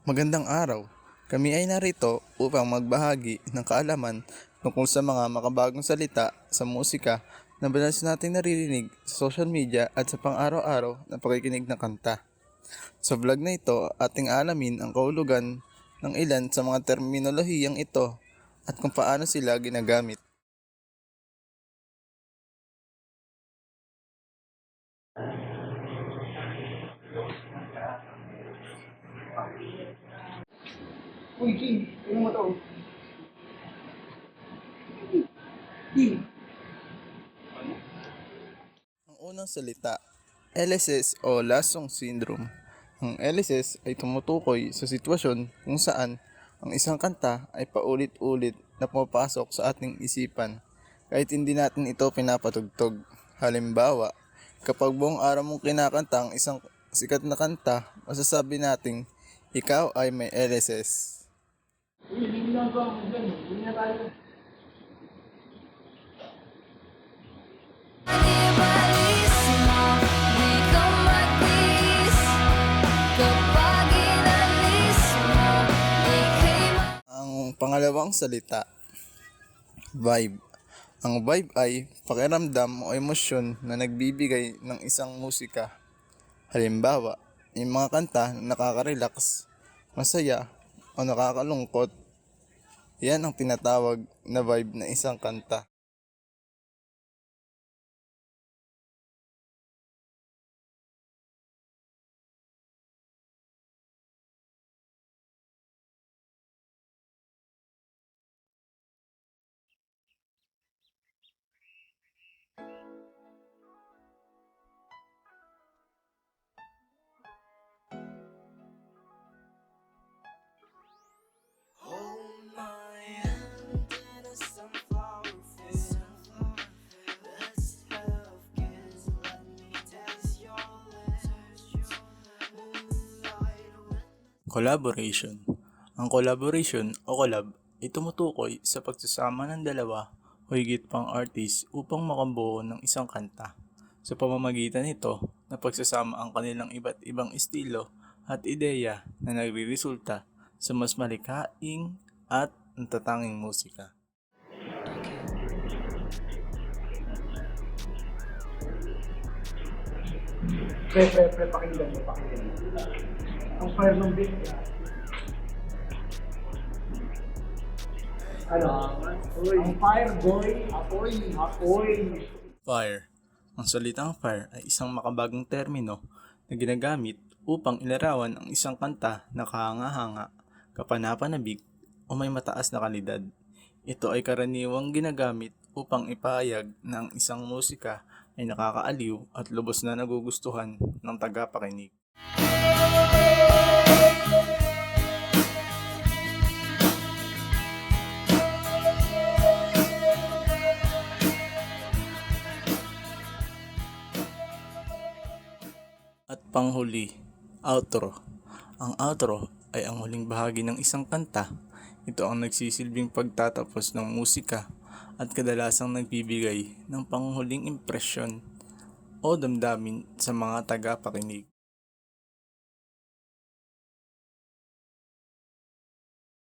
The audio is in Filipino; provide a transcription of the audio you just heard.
Magandang araw. Kami ay narito upang magbahagi ng kaalaman tungkol sa mga makabagong salita sa musika na madalas natin naririnig sa social media at sa pang-araw-araw na pakikinig ng kanta. Sa vlog na ito, ating alamin ang kahulugan ng ilan sa mga terminolohiyang ito at kung paano sila ginagamit. Uy, King, ano mo to? King. Ang unang salita, LSS o Lasong Syndrome. Ang LSS ay tumutukoy sa sitwasyon kung saan ang isang kanta ay paulit-ulit na pumapasok sa ating isipan kahit hindi natin ito pinapatugtog. Halimbawa, kapag buong araw mong kinakanta ang isang sikat na kanta, masasabi nating ikaw ay may LSS. Uy, hindi lang ba ako dyan? Hindi na tayo. Ang pangalawang salita, vibe. Ang vibe ay pakiramdam o emosyon na nagbibigay ng isang musika. Halimbawa, yung mga kanta na nakaka-relax, masaya, o nakakalungkot, yan ang tinatawag na vibe ng isang kanta. Collaboration. Ang collaboration o collab ay tumutukoy sa pagsasama ng dalawa o higit pang artist upang makabuo ng isang kanta. Sa pamamagitan nito, na pagsasama ang kanilang iba't ibang estilo at ideya na nagre-resulta sa mas malikhaing at natatanging musika. Pakinggan mo, pakinggan mo. Ang fire ng beat. Ano? Ang fire, boy. Apoy. Apoy. Fire. Ang salitang fire ay isang makabagong termino na ginagamit upang ilarawan ang isang kanta na kahanga-hanga, kapanapanabik o may mataas na kalidad. Ito ay karaniwang ginagamit upang ipahayag na ang isang musika ay nakakaaliw at lubos na nagugustuhan ng tagapakinig. At panghuli, outro. Ang outro ay ang huling bahagi ng isang kanta. Ito ang nagsisilbing pagtatapos ng musika at kadalasang nagbibigay ng panghuling impresyon o damdamin sa mga tagapakinig.